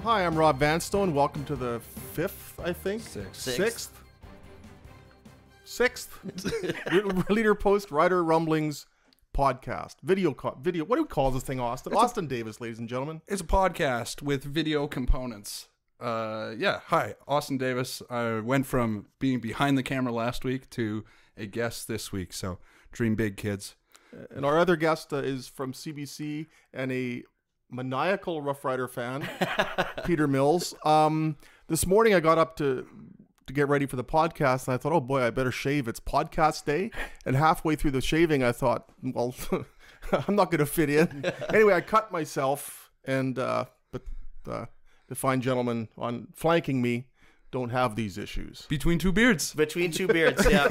Hi, I'm Rob Vanstone. Welcome to the fifth, I think? Sixth Leader Post Rider Rumblings podcast. Video. What do we call this thing, Austin? Austin Davis, ladies and gentlemen. It's a podcast with video components. Hi, Austin Davis. I went from being behind the camera last week to a guest this week, so dream big, kids. And our other guest is from CBC and a maniacal Rough Rider fan, Peter Mills. This morning I got up to get ready for the podcast, and I thought, oh boy, I better shave. It's podcast day. And halfway through the shaving, I thought, well, I'm not going to fit in. Anyway, I cut myself, and but the fine gentlemen on flanking me don't have these issues. Between two beards. Between two beards, yeah.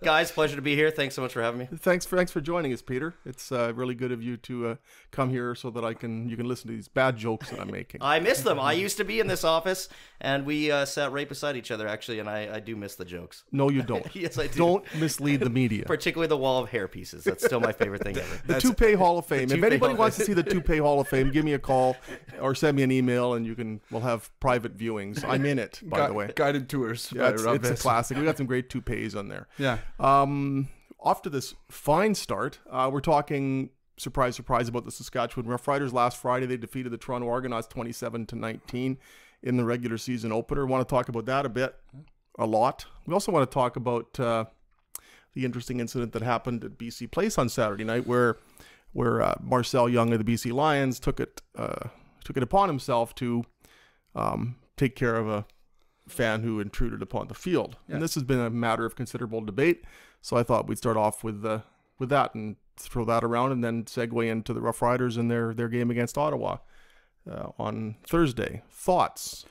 Guys, pleasure to be here. Thanks so much for having me. Thanks for joining us, Peter. It's really good of you to come here so that you can listen to these bad jokes that I'm making. I miss them. I used to be in this office, and we sat right beside each other, actually, and I do miss the jokes. No, you don't. Yes, I do. Don't mislead the media. Particularly the wall of hair pieces. That's still my favorite thing ever. The Toupee Hall of Fame. If anybody wants to see the Toupee Hall of Fame, give me a call or send me an email, and we'll have private viewings. I'm in it, by the way. Guided tours. Yeah, it's a classic. We got some great toupees on there. Yeah. Off to this fine start. We're talking, surprise, surprise, about the Saskatchewan Roughriders. Last Friday, they defeated the Toronto Argonauts 27-19 in the regular season opener. Want to talk about that a lot. We also want to talk about the interesting incident that happened at BC Place on Saturday night, where Marcell Young of the BC Lions took it upon himself to take care of a fan who intruded upon the field. Yeah. And this has been a matter of considerable debate. So I thought we'd start off with that and throw that around, and then segue into the Rough Riders and their game against Ottawa on Thursday. Thoughts?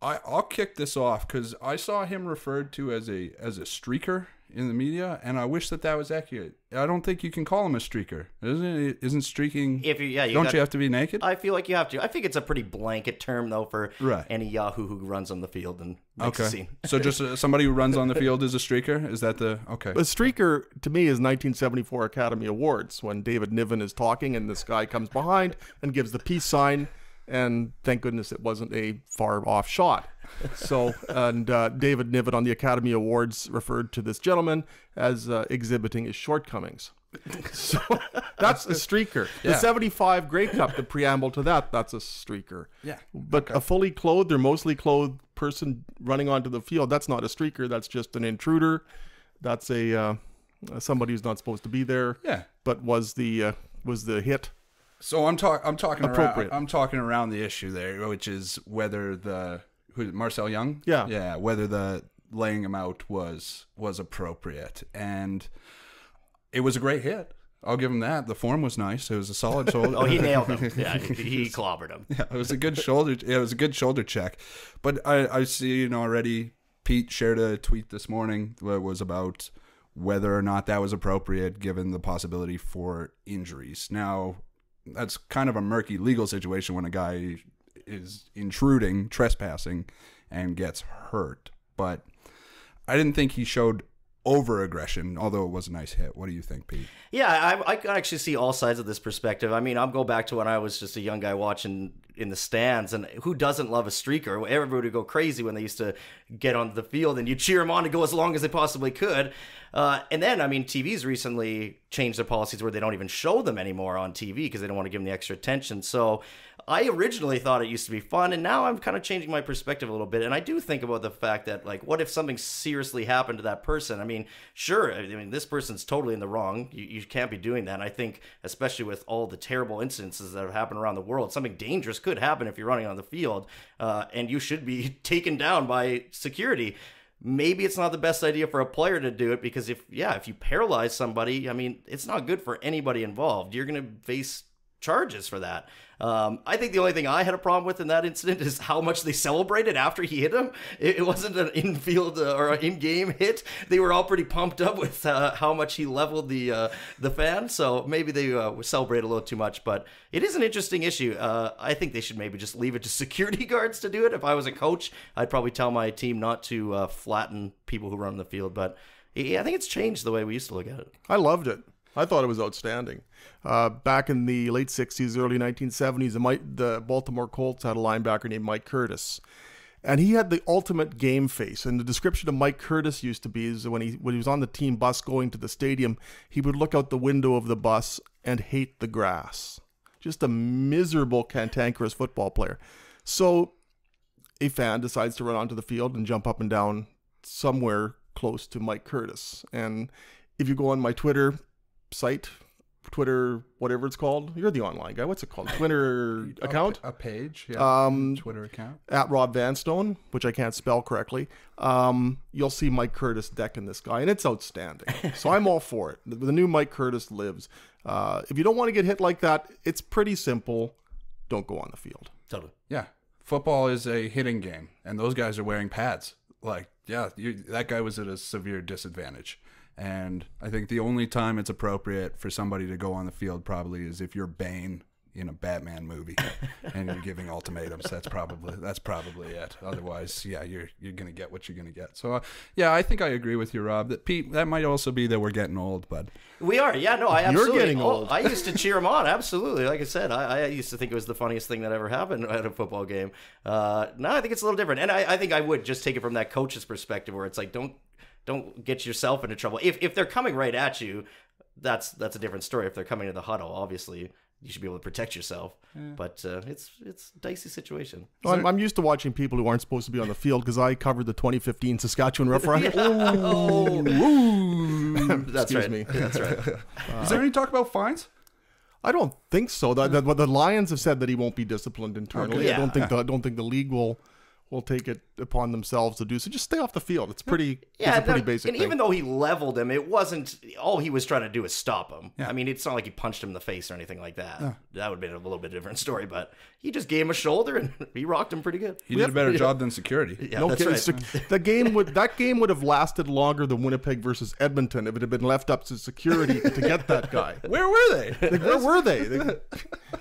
I'll kick this off because I saw him referred to as a streaker in the media, and I wish that was accurate. I don't think you can call him a streaker. Isn't streaking? Don't you have to be naked? I feel like you have to. I think it's a pretty blanket term though for any Yahoo who runs on the field and makes a scene. So just somebody who runs on the field is a streaker. Is that okay? A streaker to me is 1974 Academy Awards when David Niven is talking and this guy comes behind and gives the peace sign. And thank goodness it wasn't a far off shot. So, and David Niven on the Academy Awards referred to this gentleman as exhibiting his shortcomings. So that's a streaker. Yeah. The 75 Grey Cup, the preamble to that's a streaker. Yeah. But a fully clothed or mostly clothed person running onto the field, that's not a streaker. That's just an intruder. That's a somebody who's not supposed to be there. Yeah. But was the hit. So I'm talking around the issue there, which is whether Marcell Young, whether the laying him out was appropriate, and it was a great hit. I'll give him that. The form was nice. It was a solid shoulder. Oh, he nailed him. Yeah, he clobbered him. Yeah, it was a good shoulder. It was a good shoulder check. But I see already. Pete shared a tweet this morning that was about whether or not that was appropriate given the possibility for injuries. Now, that's kind of a murky legal situation when a guy is intruding, trespassing, and gets hurt. But I didn't think he showed over-aggression, although it was a nice hit. What do you think, Pete? Yeah, I can actually see all sides of this perspective. I mean, I'll go back to when I was just a young guy watching in the stands, and who doesn't love a streaker? Everybody would go crazy when they used to get onto the field, and you cheer them on to go as long as they possibly could. And then, I mean, TV's recently changed their policies where they don't even show them anymore on TV because they don't want to give them the extra attention. So I originally thought it used to be fun, and now I'm kind of changing my perspective a little bit. And I do think about the fact that, like, what if something seriously happened to that person? I mean, sure, I mean, this person's totally in the wrong. You can't be doing that. And I think, especially with all the terrible incidences that have happened around the world, something dangerous could happen if you're running on the field, and you should be taken down by security. Maybe it's not the best idea for a player to do it because if you paralyze somebody, I mean, it's not good for anybody involved. You're going to face charges for that. I think the only thing I had a problem with in that incident is how much they celebrated after he hit him. It wasn't an in-field or an in-game hit. They were all pretty pumped up with how much he leveled the fan. So maybe they celebrate a little too much. But it is an interesting issue. I think they should maybe just leave it to security guards to do it. If I was a coach, I'd probably tell my team not to flatten people who run the field. But I think it's changed the way we used to look at it. I loved it. I thought it was outstanding. Back in the late 60s, early 1970s, the Baltimore Colts had a linebacker named Mike Curtis. And he had the ultimate game face. And the description of Mike Curtis used to be is when he was on the team bus going to the stadium, he would look out the window of the bus and hate the grass. Just a miserable, cantankerous football player. So a fan decides to run onto the field and jump up and down somewhere close to Mike Curtis. And if you go on my Twitter site, Twitter, whatever it's called, you're the online guy. What's it called? Twitter account? A page, yeah. Twitter account. At Rob Vanstone, which I can't spell correctly. You'll see Mike Curtis decking this guy, and it's outstanding. So I'm all for it. The new Mike Curtis lives. If you don't want to get hit like that, it's pretty simple. Don't go on the field. Totally. Yeah. Football is a hitting game, and those guys are wearing pads. Like, yeah, that guy was at a severe disadvantage. And I think the only time it's appropriate for somebody to go on the field probably is if you're Bane in a Batman movie and you're giving ultimatums. That's probably it. Otherwise, yeah, you're gonna get what you're gonna get. So yeah, I think I agree with you, Rob. That Pete, that might also be that we're getting old, bud. We are, yeah. No, I absolutely. You're getting old. I used to cheer him on, absolutely. Like I said, I used to think it was the funniest thing that ever happened at a football game. Now I think it's a little different, and I think I would just take it from that coach's perspective, where it's like don't get yourself into trouble. If they're coming right at you, that's a different story. If they're coming to the huddle, obviously you should be able to protect yourself. Yeah. But it's a dicey situation. Well, I'm used to watching people who aren't supposed to be on the field because I covered the 2015 Saskatchewan-roughriders. That's right. Me. That's right. Is there any talk about fines? I don't think so. The Lions have said that he won't be disciplined internally. Okay. Yeah. I don't think the league will take it upon themselves to do so. Just stay off the field. It's pretty. It's a pretty basic and thing. even though he leveled him, it wasn't all he was trying to do is stop him. Yeah. I mean, it's not like he punched him in the face or anything like that. Yeah. That would have been a little bit different story. But he just gave him a shoulder and he rocked him pretty good. He did a better job than security. Yeah, no that's kidding. right. That game would have lasted longer than Winnipeg versus Edmonton if it had been left up to security to get that guy. Where were they? Where were they?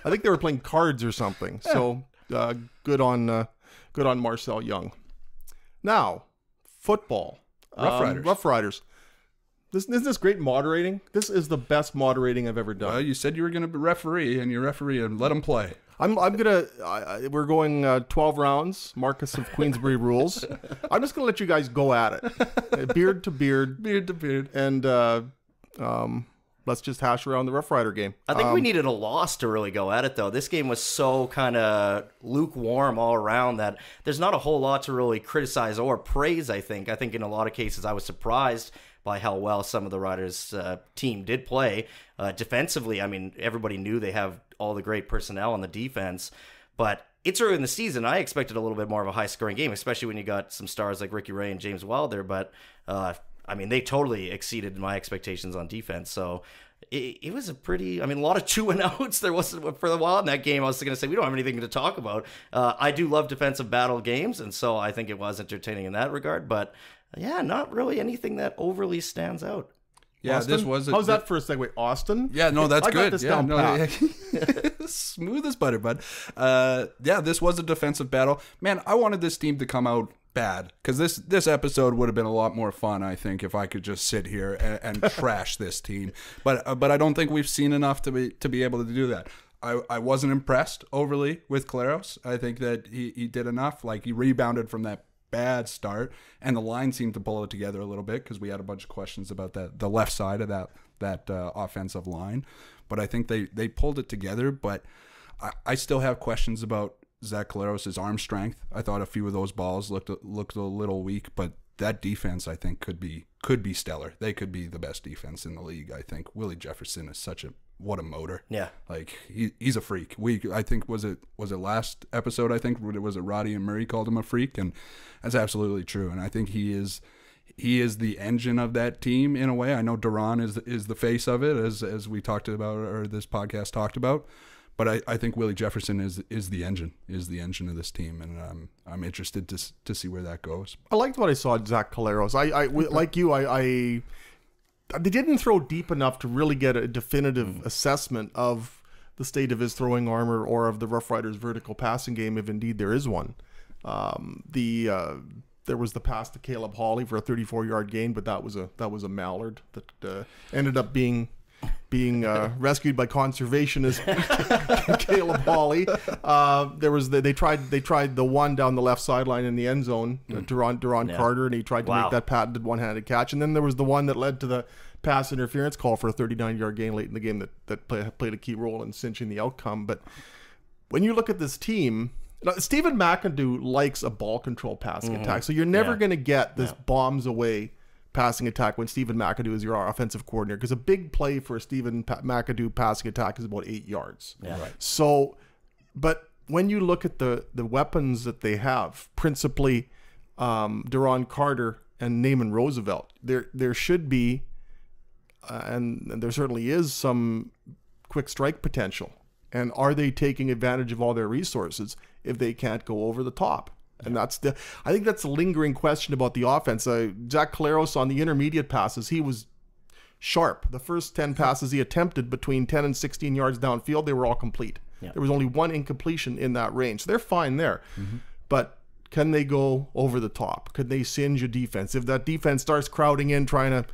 I think they were playing cards or something. Yeah. So good on Marcell Young. Now, football. Roughriders. Isn't this great moderating? This is the best moderating I've ever done. Well, you said you were going to be referee, and you referee and let them play. We're going 12 rounds, Marcus of Queensbury rules. I'm just going to let you guys go at it. Beard to beard. Beard to beard. And let's just hash around the Rough Rider game. I think we needed a loss to really go at it, though. This game was so kind of lukewarm all around that there's not a whole lot to really criticize or praise, I think. I think in a lot of cases I was surprised by how well some of the Riders' team did play. Defensively, I mean, everybody knew they have all the great personnel on the defense, but it's early in the season. I expected a little bit more of a high-scoring game, especially when you got some stars like Ricky Ray and James Wilder, but I mean, they totally exceeded my expectations on defense. So it was a lot of 2-and-outs. There wasn't for a while in that game. I was going to say, we don't have anything to talk about. I do love defensive battle games, and so I think it was entertaining in that regard. But yeah, not really anything that overly stands out. Yeah, Austin? this was. How's that for a segue, Austin? Yeah, no, that's good. Got this down pat. Smooth as butter, bud. Yeah, this was a defensive battle. Man, I wanted this team to come out bad because this episode would have been a lot more fun, I think, if I could just sit here and trash this team. But I don't think we've seen enough to be able to do that. I wasn't impressed overly with Collaros. I think that he did enough. Like, he rebounded from that bad start, and the line seemed to pull it together a little bit because we had a bunch of questions about the left side of that offensive line. But I think they pulled it together. But I still have questions about Zach Collaros' arm strength. I thought a few of those balls looked a little weak, but that defense, I think, could be stellar. They could be the best defense in the league, I think. Willie Jefferson is what a motor. Yeah. Like, he's a freak. I think was it last episode, I think, was it Roddy and Murray called him a freak, and that's absolutely true. And I think he is the engine of that team in a way. I know Duran is the face of it, as we talked about, or this podcast talked about. But I think Willie Jefferson is the engine of this team, and I'm interested to see where that goes. I liked what I saw at Zach Collaros. Like you, they didn't throw deep enough to really get a definitive assessment of the state of his throwing armor or of the Rough Riders' vertical passing game, if indeed there is one. There was the pass to Caleb Hawley for a 34-yard gain, but that was a mallard that ended up being being rescued by conservationist Caleb Hawley. They tried the one down the left sideline in the end zone, Duron Carter, and he tried to make that patented one-handed catch. And then there was the one that led to the pass interference call for a 39-yard gain late in the game that played a key role in cinching the outcome. But when you look at this team, Stephen McAdoo likes a ball control passing attack, so you're never going to get this bombs away passing attack when Stephen McAdoo is your offensive coordinator, because a big play for a Stephen McAdoo passing attack is about 8 yards. Yeah. Right. So, but when you look at the weapons that they have, principally Duron Carter and Naaman Roosevelt, there should be, and there certainly is, some quick strike potential. And are they taking advantage of all their resources if they can't go over the top? And I think that's a lingering question about the offense. Zach Collaros on the intermediate passes, he was sharp. The first 10 passes he attempted between 10 and 16 yards downfield, they were all complete. Yeah. There was only one incompletion in that range. So they're fine there. But can they go over the top? Could they singe a defense? If that defense starts crowding in, trying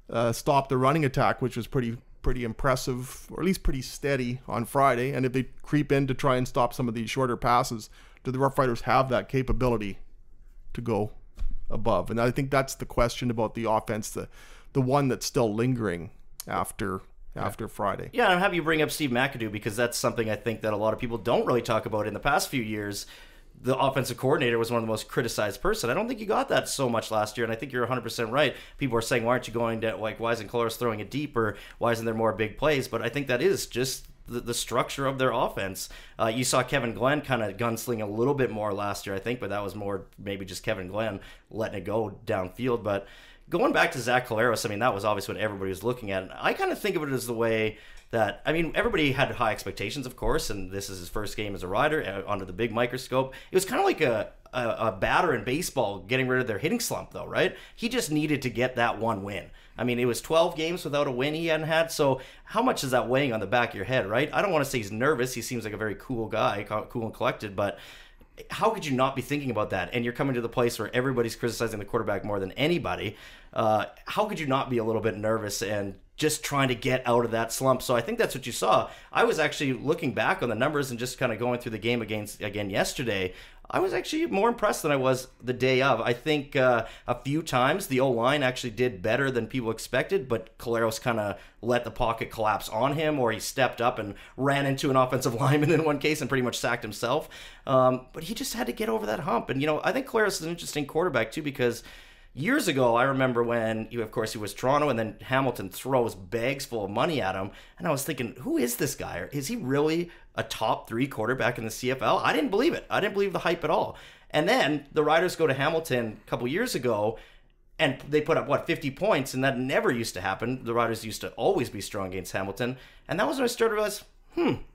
to stop the running attack, which was pretty impressive, or at least pretty steady on Friday, and if they creep in to try and stop some of these shorter passes, do the Rough Riders have that capability to go above? And I think that's the question about the offense, the one that's still lingering after Friday. Yeah, I'm happy you bring up Steve McAdoo, because that's something I think that a lot of people don't really talk about. In the past few years, the offensive coordinator was one of the most criticized person. I don't think you got that so much last year, and I think you're 100% right. People are saying, why aren't you going to, why isn't Collaros throwing it deep, or why isn't there more big plays? But I think that is just the structure of their offense. You saw Kevin Glenn kind of gunsling a little bit more last year, I think, but that was more maybe just Kevin Glenn letting it go downfield. But going back to Zach Collaros, I mean, that was obviously what everybody was looking at. And I kind of think of it as the way that, I mean, everybody had high expectations, of course, and this is his first game as a Rider under the big microscope. It was kind of like a batter in baseball getting rid of their hitting slump, though, right? He just needed to get that one win. I mean, it was 12 games without a win he hadn't had, so how much is that weighing on the back of your head, right? I don't want to say he's nervous. He seems like a very cool guy, cool and collected, but how could you not be thinking about that? And you're coming to the place where everybody's criticizing the quarterback more than anybody. How could you not be a little bit nervous and just trying to get out of that slump? So I think that's what you saw. I was actually looking back on the numbers and just kind of going through the game again yesterday. I was actually more impressed than I was the day of. I think a few times the O-line actually did better than people expected, but Collaros kind of let the pocket collapse on him, or he stepped up and ran into an offensive lineman in one case and pretty much sacked himself. But he just had to get over that hump. And, I think Collaros is an interesting quarterback, too, because years ago, I remember when, of course, he was Toronto, and then Hamilton throws bags full of money at him, and I was thinking, who is this guy? Is he really a top 3 quarterback in the CFL? I didn't believe it. I didn't believe the hype at all. And then the Riders go to Hamilton a couple years ago, and they put up, 50 points, and that never used to happen. The Riders used to always be strong against Hamilton, and that was when I started to realize,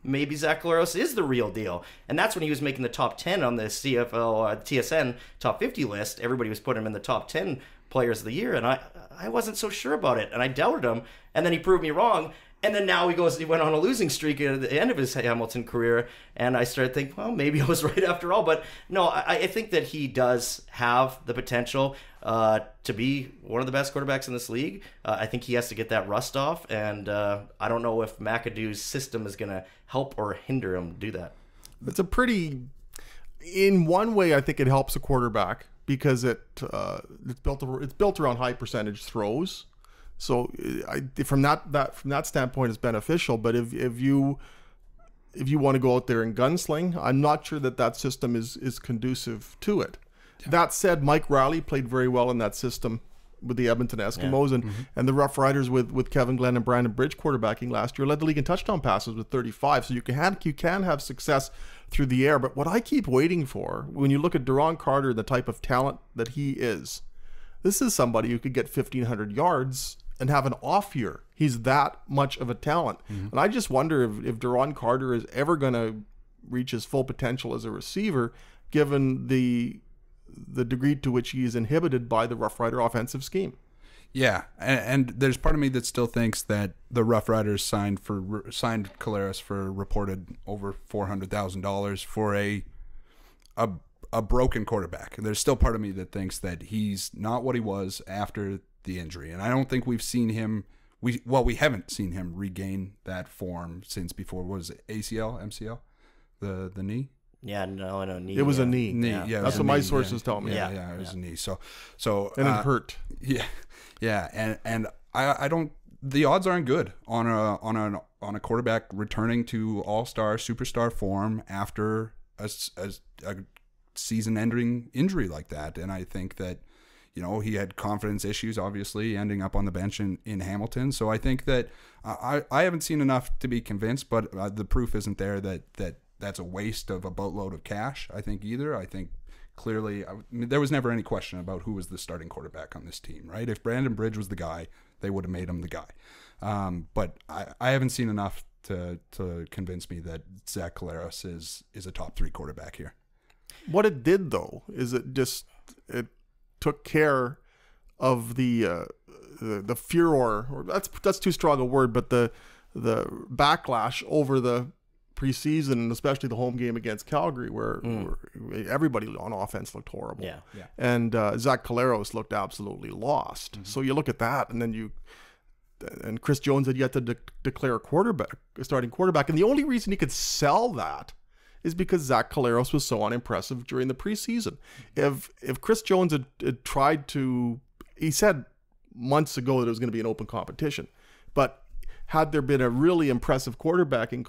maybe Zach Collaros is the real deal. And that's when he was making the top 10 on the CFL, TSN top 50 list. Everybody was putting him in the top 10 players of the year, and I wasn't so sure about it, and I doubted him, and then he proved me wrong. And then now he went on a losing streak at the end of his Hamilton career, and I started thinking, well, maybe I was right after all. But no, I think that he does have the potential to be one of the best quarterbacks in this league. I think he has to get that rust off, and I don't know if McAdoo's system is going to help or hinder him do that. It's in one way, I think it helps a quarterback because it's built around high percentage throws. So from that standpoint, it's beneficial. But if you want to go out there and gunsling, I'm not sure that system is conducive to it. Yeah. That said, Mike Riley played very well in that system with the Edmonton Eskimos, and the Rough Riders with Kevin Glenn and Brandon Bridge quarterbacking last year led the league in touchdown passes with 35. So you can have success through the air. But what I keep waiting for, when you look at Duron Carter, the type of talent that he is, this is somebody who could get 1,500 yards and have an off year. He's that much of a talent. And I just wonder if Duron Carter is ever going to reach his full potential as a receiver, given the degree to which he is inhibited by the Rough Rider offensive scheme. Yeah, and there's part of me that still thinks that the Rough Riders signed Collaros for reported over $400,000 for a broken quarterback. There's still part of me that thinks that he's not what he was after the injury, and I don't think we've seen him we haven't seen him regain that form since before. What was it, ACL, MCL, the knee? Yeah, no, I know knee. It was a knee. Yeah, that's what my sources tell me. Yeah, it was a knee. So and it hurt. Yeah, and I don't. The odds aren't good on a quarterback returning to all-star, superstar form after a season-ending injury like that. And I think that, he had confidence issues, obviously, ending up on the bench in Hamilton. So I think that I haven't seen enough to be convinced, but the proof isn't there that that's a waste of a boatload of cash, I think, either. I think clearly there was never any question about who was the starting quarterback on this team, right? If Brandon Bridge was the guy, they would have made him the guy. But I haven't seen enough to convince me that Zach Collaros is a top 3 quarterback here. What it did, though, is it took care of the furor, or that's too strong a word, but the backlash over the preseason, and especially the home game against Calgary, where everybody on offense looked horrible. Yeah. And Zach Collaros looked absolutely lost. Mm-hmm. So you look at that, and then and Chris Jones had yet to declare a starting quarterback, and the only reason he could sell that is because Zach Collaros was so unimpressive during the preseason. If Chris Jones had tried to, he said months ago that it was going to be an open competition, but had there been a really impressive quarterbacking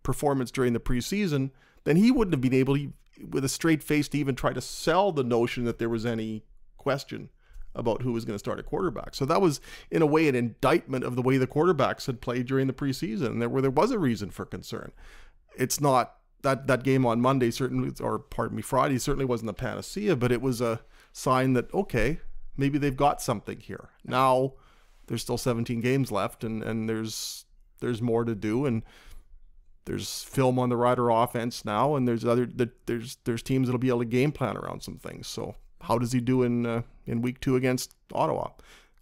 performance during the preseason, then he wouldn't have been able to, with a straight face, to even try to sell the notion that there was any question about who was going to start a quarterback. So that was, in a way, an indictment of the way the quarterbacks had played during the preseason, and there was a reason for concern. It's not that game on Monday, certainly, or pardon me, Friday, certainly wasn't a panacea, but it was a sign that, okay, maybe they've got something here. Now there's still 17 games left, and there's more to do, and there's film on the Rider offense now, and there's teams that'll be able to game plan around some things. So how does he do in week 2 against Ottawa?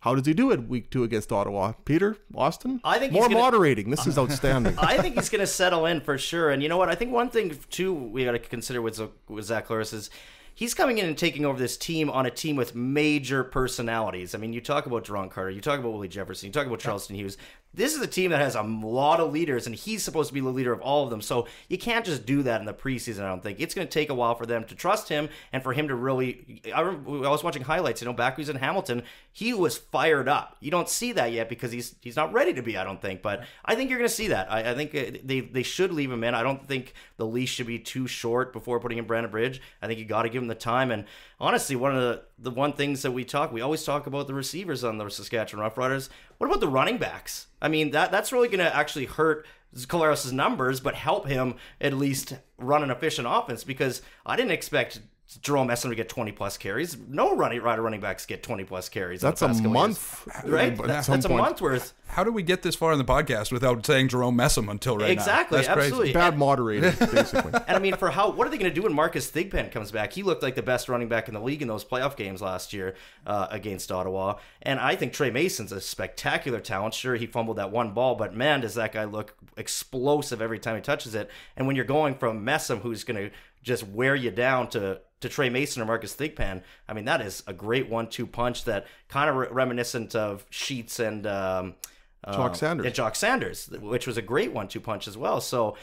How does he do it week 2 against Ottawa? Peter, Austin? I think more moderating. This is outstanding. I think he's going to settle in for sure. And you know what? I think one thing, too, we got to consider with Zach Collaros is he's coming in and taking over this team on a team with major personalities. I mean, you talk about Jerome Carter, you talk about Willie Jefferson, you talk about Charleston Hughes. This is a team that has a lot of leaders, and he's supposed to be the leader of all of them. So you can't just do that in the preseason, I don't think. It's going to take a while for them to trust him and for him to really... I was watching highlights, back when he was in Hamilton, he was fired up. You don't see that yet because he's not ready to be, I don't think. But I think you're going to see that. I think they should leave him in. I don't think the leash should be too short before putting in Brandon Bridge. I think you got to give him the time. And honestly, one of the things that we always talk about the receivers on the Saskatchewan Roughriders. What about the running backs? I mean, that's really going to actually hurt Collaros' numbers, but help him at least run an efficient offense, because I didn't expect Jerome Messam to get 20-plus carries. No running backs get 20-plus carries. That's a month. Right? That's a month worth. How do we get this far in the podcast without saying Jerome Messam until right exactly, now? Exactly, absolutely. Bad moderating, basically. And I mean, what are they going to do when Marcus Thigpen comes back? He looked like the best running back in the league in those playoff games last year against Ottawa. And I think Trey Mason's a spectacular talent. Sure, he fumbled that one ball, but man, does that guy look explosive every time he touches it. And when you're going from Messam, who's going to just wear you down, to Trey Mason or Marcus Thigpen, I mean, that is a great 1-2 punch that kind of reminiscent of Sheets and Jock Sanders. And Jock Sanders, which was a great 1-2 punch as well. So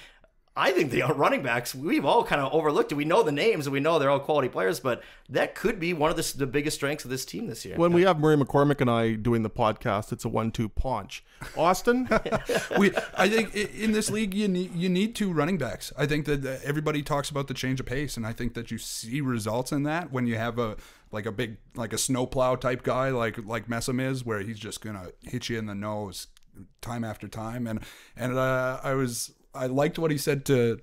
I think the running backs, we've all kind of overlooked it. We know the names and we know they're all quality players, but that could be one of the biggest strengths of this team this year. When we have Murray McCormick and I doing the podcast, it's a 1-2 punch. Austin? I think in this league, you need 2 running backs. I think that everybody talks about the change of pace, and I think that you see results in that when you have a big snowplow type guy like Messam is, where he's just going to hit you in the nose time after time. And I liked what he said to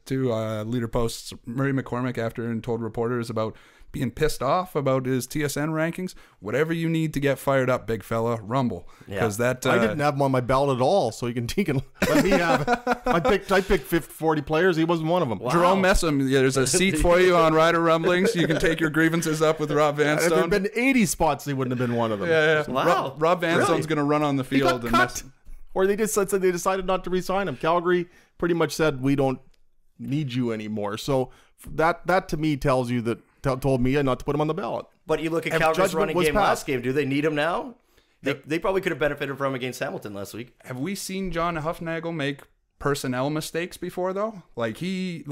Leader Post's Murray McCormick after, and told reporters about being pissed off about his TSN rankings. Whatever you need to get fired up, big fella, rumble. Because I didn't have him on my ballot at all, so he can let me have it. I picked 40 players. He wasn't one of them. Wow. Jerome Messam, there's a seat for you on Rider Rumblings. You can take your grievances up with Rob Vanstone. If there had been 80 spots, he wouldn't have been one of them. Yeah. Wow. Rob Vanstone's going to run on the field. He got cut. Or they just said they decided not to re-sign him. Calgary pretty much said, we don't need you anymore. So that to me tells you that told me not to put him on the ballot. But you look at Calgary's running game last game. Do they need him now? they probably could have benefited from against Hamilton last week. Have we seen John Hufnagel make personnel mistakes before though? Like he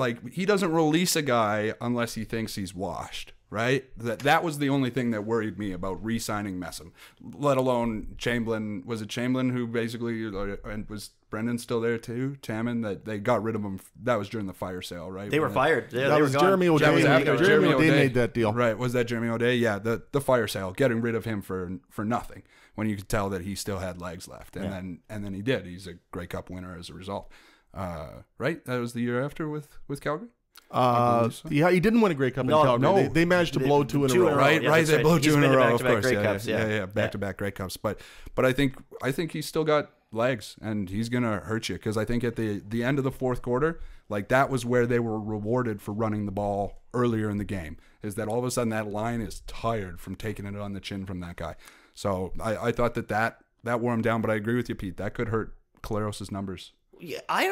doesn't release a guy unless he thinks he's washed, right? That was the only thing that worried me about re-signing Messam, let alone Chamberlain. Was it Chamberlain who basically, and was Brendan still there too? Taman, that they got rid of him. That was during the fire sale, right? They were fired. Yeah, that they was were gone. Jeremy O'Day. Jeremy O'Day made that deal. Right? Was that Jeremy O'Day? Yeah, the fire sale, getting rid of him for nothing, when you could tell that he still had legs left, and then he did. He's a Grey Cup winner as a result. Right? That was the year after with Calgary. So. Yeah, he didn't win a Grey Cup in Calgary. No. They managed to blow two in a row. Right, Yeah, right. They blew two in a row, of course. Grey Cups, back-to-back Grey Cups. But I think he's still got legs, and he's gonna hurt you, because I think at the end of the fourth quarter, like, that was where they were rewarded for running the ball earlier in the game. Is that all of a sudden that line is tired from taking it on the chin from that guy. So I thought that wore him down. But I agree with you, Pete. That could hurt Collaros' numbers. Yeah, I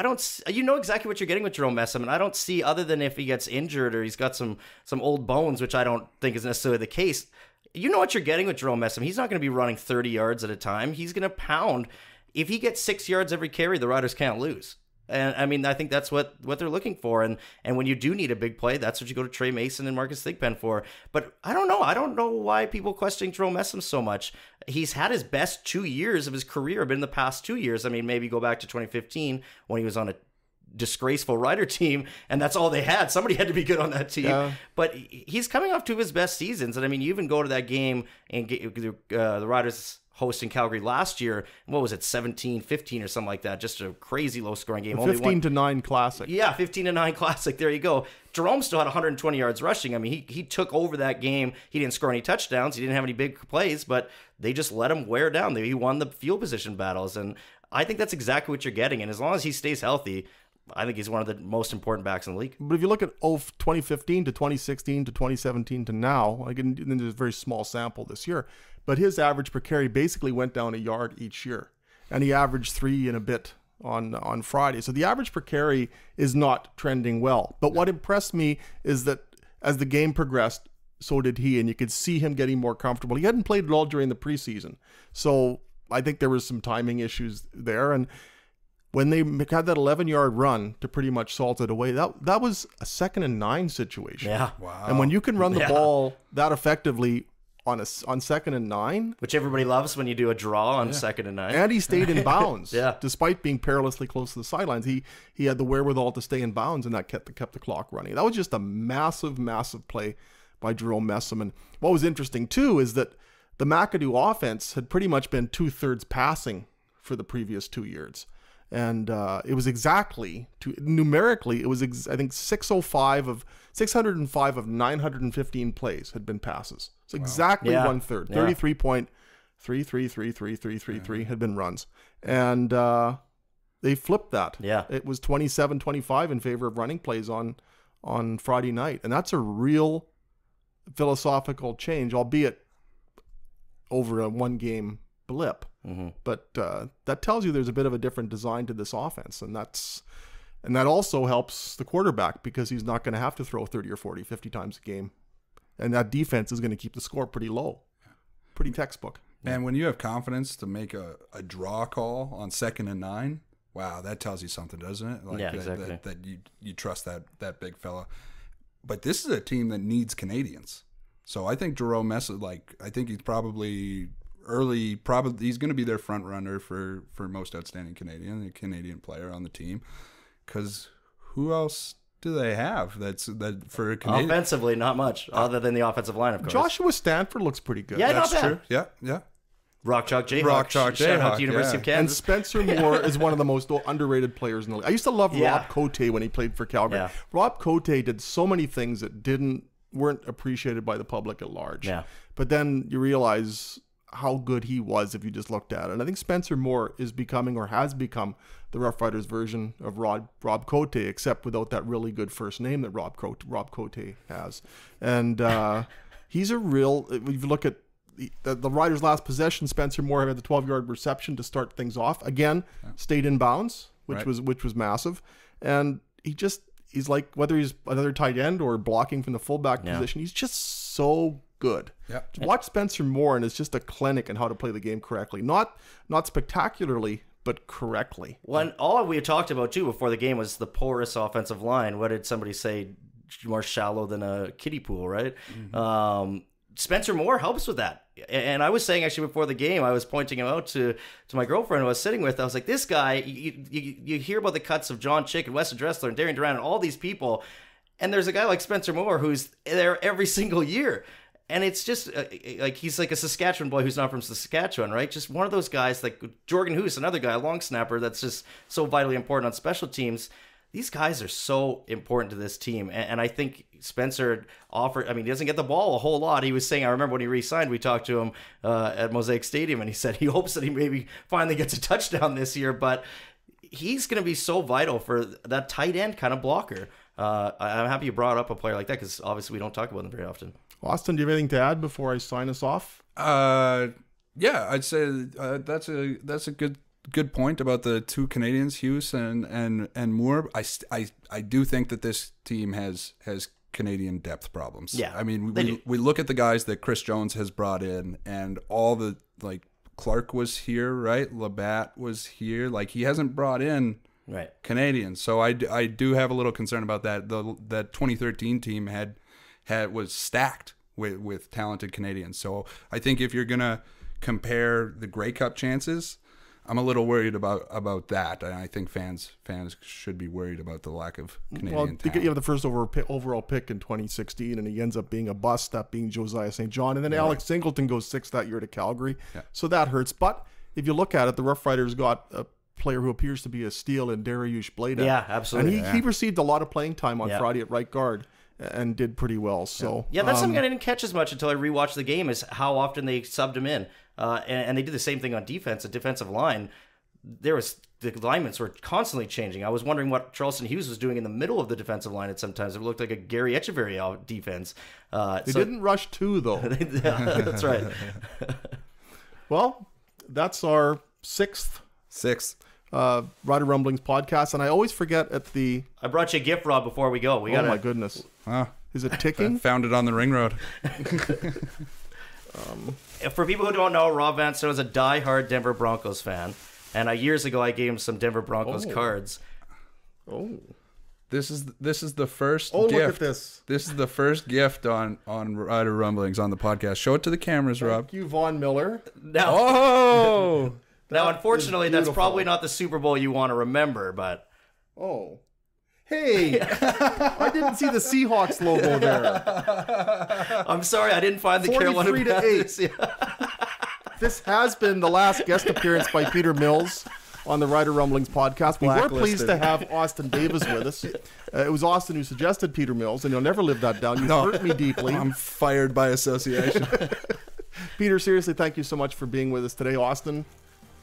don't. You know exactly what you're getting with Jerome Messam, and I don't see, other than if he gets injured or he's got some old bones, which I don't think is necessarily the case. You know what you're getting with Jerome Messam. He's not going to be running 30 yards at a time. He's going to pound. If he gets 6 yards every carry, the Riders can't lose. And I mean, I think that's what they're looking for. And when you do need a big play, that's what you go to Trey Mason and Marcus Thigpen for. But I don't know. I don't know why people question Jerome Messam so much. He's had his best 2 years of his career been in the past 2 years. I mean, maybe go back to 2015 when he was on a disgraceful Rider team, and that's all they had. Somebody had to be good on that team. Yeah. But he's coming off two of his best seasons. And I mean, you even go to that game and get the Riders hosting Calgary last year. What was it, 17-15 or something like that? Just a crazy low-scoring game. 15-9 classic. Yeah, 15-9 classic. There you go. Jerome still had 120 yards rushing. I mean, he took over that game. He didn't score any touchdowns. He didn't have any big plays, but they just let him wear down. He won the field position battles, and I think that's exactly what you're getting. And as long as he stays healthy, I think he's one of the most important backs in the league. But if you look at 2015 to 2016 to 2017 to now, again, there's a very small sample this year, but his average per carry basically went down a yard each year, and he averaged 3 and a bit on Friday. So the average per carry is not trending well. But what impressed me is that as the game progressed, so did he, and you could see him getting more comfortable. He hadn't played at all during the preseason, so I think there was some timing issues there. And when they had that 11-yard run to pretty much salt it away, that was a 2nd and 9 situation. Yeah. Wow. And when you can run the ball that effectively on 2nd and 9, which everybody loves when you do a draw on 2nd and 9, and he stayed in bounds. Yeah. Despite being perilously close to the sidelines, he had the wherewithal to stay in bounds, and that kept the clock running. That was just a massive play by Jerome Messam. And what was interesting too is that the McAdoo offense had pretty much been 2/3 passing for the previous 2 years. And it was numerically, it was, I think, 605 of 915 plays had been passes. So exactly 1/3, 33.333333 had been runs. And they flipped that. Yeah. It was 27-25 in favor of running plays on Friday night. And that's a real philosophical change, albeit over a one-game blip. Mm-hmm. But that tells you there's a bit of a different design to this offense, and that also helps the quarterback, because he's not going to have to throw 30 or 40, 50 times a game, and that defense is going to keep the score pretty low, pretty textbook. And when you have confidence to make a draw call on 2nd and 9, wow, that tells you something, doesn't it? Like, yeah, exactly. That you trust that big fella. But this is a team that needs Canadians, so I think Jerome Messam, I think he's probably he's going to be their front runner for most outstanding Canadian, the Canadian player on the team, because who else do they have that for Canadian? Offensively, not much other than the offensive line, of course. Joshua Stanford looks pretty good. Yeah, that's not bad. true. Yeah. Rock Chalk Jayhawk. Shout out to University of Kansas. And Spencer Moore is one of the most underrated players in the league. I used to love Rob Cote when he played for Calgary. Yeah. Rob Cote did so many things that weren't appreciated by the public at large. Yeah. But then you realize how good he was if you just looked at it. And I think Spencer Moore is becoming, or has become, the Rough Riders version of Rob Cote, except without that really good first name that Rob Cote has. And he's a real, if you look at the Riders' last possession, Spencer Moore had the 12-yard reception to start things off. Again, stayed in bounds, which was massive. And he's like, whether he's another tight end or blocking from the fullback position, he's just so good. Yeah. Watch Spencer Moore, and it's just a clinic on how to play the game correctly. Not spectacularly, but correctly. When all we had talked about too before the game was the porous offensive line. What did somebody say? More shallow than a kiddie pool, right? Mm-hmm. Spencer Moore helps with that. And I was saying actually before the game, I was pointing him out to my girlfriend who I was sitting with. I was like, this guy, you hear about the cuts of John Chick and Weston Dressler and Darian Durant and all these people, and there's a guy like Spencer Moore who's there every single year. And it's just like he's like a Saskatchewan boy who's not from Saskatchewan, right? Just one of those guys like Jorgen Hoos, another guy, a long snapper that's just so vitally important on special teams. These guys are so important to this team. And I think Spencer offered, I mean, he doesn't get the ball a whole lot. He was saying, I remember when he re-signed, we talked to him at Mosaic Stadium, and he said he hopes that he maybe finally gets a touchdown this year. But he's going to be so vital for that tight end kind of blocker. I'm happy you brought up a player like that because obviously we don't talk about them very often. Austin, do you have anything to add before I sign us off? Yeah, I'd say that's a good point about the two Canadians, Hughes and Moore. I do think that this team has Canadian depth problems. Yeah, I mean we look at the guys that Chris Jones has brought in, and all the like Clark was here, right? Labatt was here. Like he hasn't brought in Canadians, so I do have a little concern about that. That 2013 team was stacked with talented Canadians. So I think if you're gonna compare the Grey Cup chances, I'm a little worried about that, and I think fans should be worried about the lack of Canadian talent. You have the first overall pick in 2016, and he ends up being a bust, that being Josiah St. John, and then Alex Singleton goes 6th that year to Calgary, so that hurts. But if you look at it, the Rough Riders got a player who appears to be a steal in Dariush Bleda. Yeah, absolutely. And he received a lot of playing time on Friday at right guard and did pretty well. So that's something I didn't catch as much until I rewatched the game, is how often they subbed him in. And they did the same thing on defense, the defensive line. The alignments were constantly changing. I was wondering what Charleston Hughes was doing in the middle of the defensive line at sometimes. It looked like a Gary Echeverry defense. They didn't rush two, though. Yeah, that's right. Well, that's our sixth Rider Rumblings podcast, and I always forget I brought you a gift, Rob, before we go. My goodness. Is it ticking? I found it on the ring road. For people who don't know, Rob Vanstone is a diehard Denver Broncos fan, and years ago I gave him some Denver Broncos cards. Oh, this is the first. Oh, gift. Look at this! This is the first gift on Rider Rumblings on the podcast. Show it to the cameras, Rob. Thank you, Von Miller. Now, unfortunately, that's probably not the Super Bowl you want to remember, but hey, I didn't see the Seahawks logo there. I'm sorry, I didn't find the Carolina 43-8. This has been the last guest appearance by Peter Mills on the Rider Rumblings podcast. We were pleased to have Austin Davis with us. It was Austin who suggested Peter Mills, and you'll never live that down. You hurt me deeply. I'm fired by association. Peter, seriously, thank you so much for being with us today. Austin,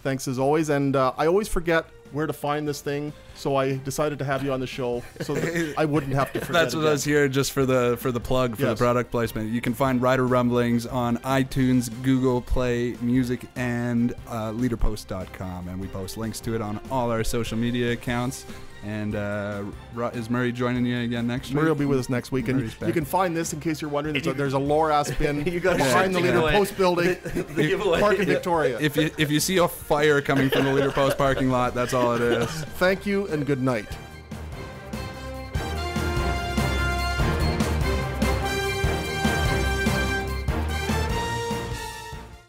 thanks as always. And I always forget where to find this thing, so I decided to have you on the show so that I wouldn't have to forget. That's what I was here just for the plug, for the product placement. You can find Rider Rumblings on iTunes, Google Play Music, and leaderpost.com, and we post links to it on all our social media accounts. And is Murray joining you again next week? Murray will be with us next week. And you can find this, in case you're wondering, there's a Loras bin behind the Leader Post building, Park in Victoria. If you see a fire coming from the Leader Post parking lot, that's all it is. Thank you and good night.